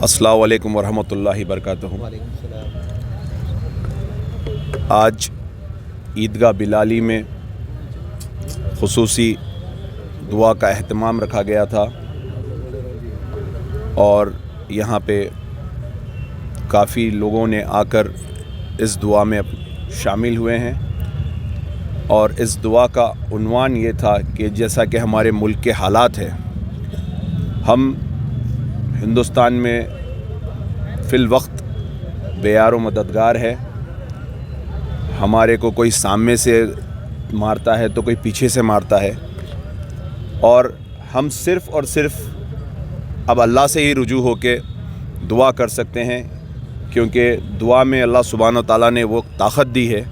السلام علیکم ورحمۃ اللہ وبرکاتہ۔ آج عیدگاہ بلالی میں خصوصی دعا کا اہتمام رکھا گیا تھا اور یہاں پہ کافی لوگوں نے آ کر اس دعا میں شامل ہوئے ہیں، اور اس دعا کا عنوان یہ تھا کہ جیسا کہ ہمارے ملک کے حالات ہیں، ہم ہندوستان میں فی الوقت بے یار و مددگار ہے۔ ہمارے کو کوئی سامنے سے مارتا ہے تو کوئی پیچھے سے مارتا ہے، اور ہم صرف اور صرف اب اللہ سے ہی رجوع ہو کے دعا کر سکتے ہیں، کیونکہ دعا میں اللہ سبحانہ و تعالیٰ نے وہ طاقت دی ہے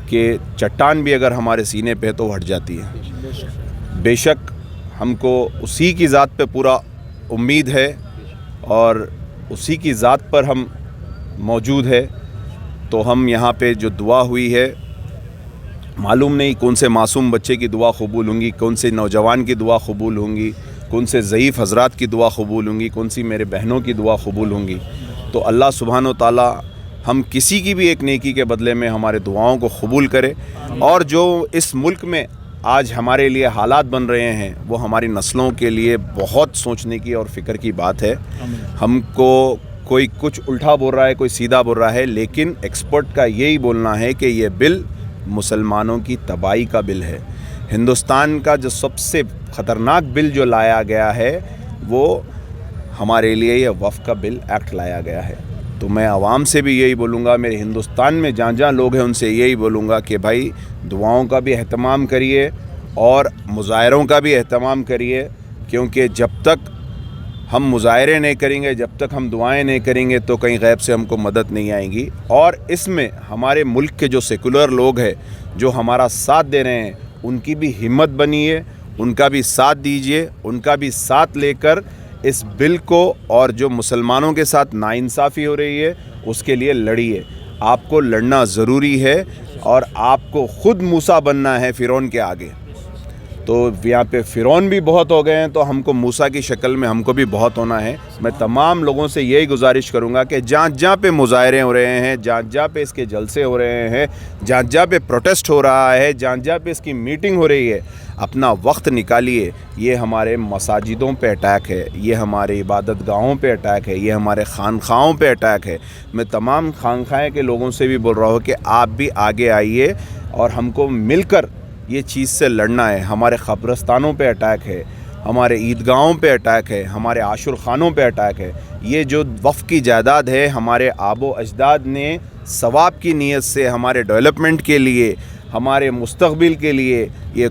کہ چٹان بھی اگر ہمارے سینے پہ ہے تو وہ ہٹ جاتی ہے۔ بے شک ہم کو اسی کی ذات پہ پورا امید ہے اور اسی کی ذات پر ہم موجود ہے، تو ہم یہاں پہ جو دعا ہوئی ہے، معلوم نہیں کون سے معصوم بچے کی دعا قبول ہوں گی، کون سے نوجوان کی دعا قبول ہوں گی، کون سے ضعیف حضرات کی دعا قبول ہوں گی، کون سی میرے بہنوں کی دعا قبول ہوں گی۔ تو اللہ سبحانہ و تعالیٰ ہم کسی کی بھی ایک نیکی کے بدلے میں ہمارے دعاؤں کو قبول کرے، اور جو اس ملک میں آج ہمارے لیے حالات بن رہے ہیں وہ ہماری نسلوں کے لیے بہت سوچنے کی اور فکر کی بات ہے۔ ہم کو کوئی کچھ الٹا بول رہا ہے، کوئی سیدھا بول رہا ہے، لیکن ایکسپرٹ کا یہی بولنا ہے کہ یہ بل مسلمانوں کی تباہی کا بل ہے۔ ہندوستان کا جو سب سے خطرناک بل جو لایا گیا ہے وہ ہمارے لیے یہ وقف کا بل ایکٹ لایا گیا ہے۔ تو میں عوام سے بھی یہی بولوں گا، میرے ہندوستان میں جہاں جہاں لوگ ہیں ان سے یہی بولوں گا کہ بھائی دعاؤں کا بھی اہتمام کریے اور مظاہروں کا بھی اہتمام کریے، کیونکہ جب تک ہم مظاہرے نہیں کریں گے، جب تک ہم دعائیں نہیں کریں گے تو کہیں غیب سے ہم کو مدد نہیں آئے گی۔ اور اس میں ہمارے ملک کے جو سیکولر لوگ ہیں جو ہمارا ساتھ دے رہے ہیں ان کی بھی ہمت بنیے، ان کا بھی ساتھ دیجیے، ان کا بھی ساتھ لے کر اس بل کو، اور جو مسلمانوں کے ساتھ ناانصافی ہو رہی ہے اس کے لیے لڑیے۔ آپ کو لڑنا ضروری ہے اور آپ کو خود موسیٰ بننا ہے فرعون کے آگے۔ تو یہاں پہ فرعون بھی بہت ہو گئے ہیں تو ہم کو موسیٰ کی شکل میں ہم کو بھی بہت ہونا ہے۔ میں تمام لوگوں سے یہی گزارش کروں گا کہ جہاں جہاں پہ مظاہرے ہو رہے ہیں، جہاں جہاں پہ اس کے جلسے ہو رہے ہیں، جہاں جہاں پہ پروٹیسٹ ہو رہا ہے، جہاں جہاں پہ اس کی میٹنگ ہو رہی ہے، اپنا وقت نکالیے۔ یہ ہمارے مساجدوں پہ اٹیک ہے، یہ ہمارے عبادت گاہوں پہ اٹیک ہے، یہ ہمارے خانخواہوں پہ اٹیک ہے۔ میں تمام خانخواہ کے لوگوں سے بھی بول رہا ہوں کہ آپ بھی آگے آئیے اور ہم کو مل کر یہ چیز سے لڑنا ہے۔ ہمارے قبرستانوں پہ اٹیک ہے، ہمارے عیدگاہوں پہ اٹیک ہے، ہمارے عاشور خانوں پہ اٹیک ہے۔ یہ جو وقف کی جائیداد ہے، ہمارے آب و اجداد نے ثواب کی نیت سے ہمارے ڈیولپمنٹ کے لیے، ہمارے مستقبل کے لیے یہ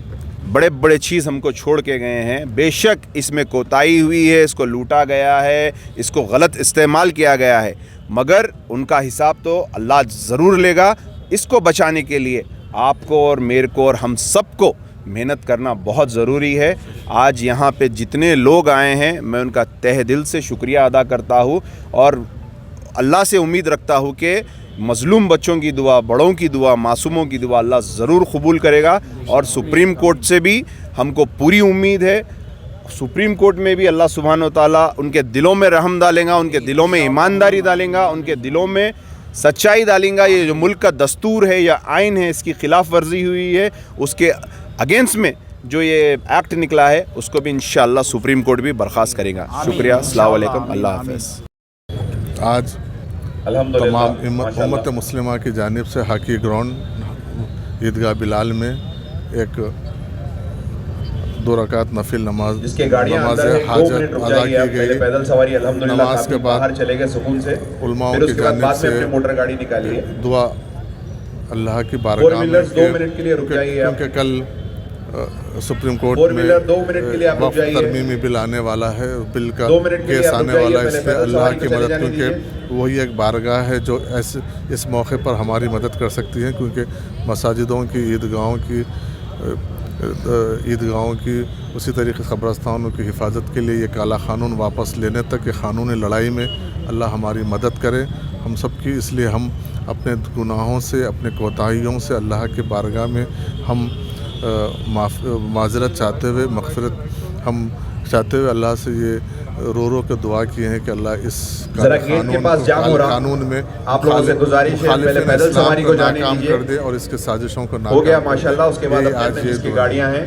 بڑے بڑے چیز ہم کو چھوڑ کے گئے ہیں۔ بے شک اس میں کوتاہی ہوئی ہے، اس کو لوٹا گیا ہے، اس کو غلط استعمال کیا گیا ہے، مگر ان کا حساب تو اللہ ضرور لے گا۔ اس کو بچانے کے لیے آپ کو اور میرے کو اور ہم سب کو محنت کرنا بہت ضروری ہے۔ آج یہاں پہ جتنے لوگ آئے ہیں میں ان کا تہ دل سے شکریہ ادا کرتا ہوں، اور اللہ سے امید رکھتا ہوں کہ مظلوم بچوں کی دعا، بڑوں کی دعا، معصوموں کی دعا اللہ ضرور قبول کرے گا۔ اور سپریم کورٹ سے بھی ہم کو پوری امید ہے، سپریم کورٹ میں بھی اللہ سبحانہ و تعالیٰ ان کے دلوں میں رحم ڈالیں گا، ان کے دلوں میں ایمانداری ڈالیں گا، ان کے دلوں میں سچائی ڈالیں گا۔ یہ جو ملک کا دستور ہے یا آئین ہے، اس کی خلاف ورزی ہوئی ہے، اس کے اگینسٹ میں جو یہ ایکٹ نکلا ہے اس کو بھی انشاءاللہ سپریم کورٹ بھی برخاست کرے گا۔ شکریہ، السلام علیکم، اللہ حافظ۔ آج تمام امت مسلمہ کی جانب سے ہاکی گراؤنڈ عیدگاہ بلال میں ایک 2 رکعت نفل نماز حاجت ادا کی گئی۔ نماز کے بعد علماء کی جانب سے دعا اللہ کی بارگاہ میں، کیونکہ کل سپریم کورٹ میں وقف ترمیمی بل آنے والا ہے، بل کا کیس آنے والا ہے، اس لیے اللہ کی مدد، کیونکہ وہی ایک بارگاہ ہے جو اس موقع پر ہماری مدد کر سکتی ہے، کیونکہ مساجدوں کی، عیدگاہوں کی، اسی طریقے قبرستانوں کی حفاظت کے لیے یہ کالا قانون واپس لینے تک کہ قانونی لڑائی میں اللہ ہماری مدد کرے ہم سب کی۔ اس لیے ہم اپنے گناہوں سے، اپنے کوتاہیوں سے اللہ کے بارگاہ میں ہم معذرت چاہتے ہوئے، مغفرت ہم چاہتے ہوئے اللہ سے یہ رو رو کے دعا کیے ہیں کہ اللہ اس ذرا گیٹ کے پاس جام ہو رہا، قانون میں آپ لوگوں سے گزارش ہے پہلے پیدل سواری کو جانے ناکام دیجیے. کر دے اور اس کے سازشوں کو ہو گیا ناکام ماشاءاللہ. اس کے بعد آج اپنے یہ کی گاڑیاں ہیں.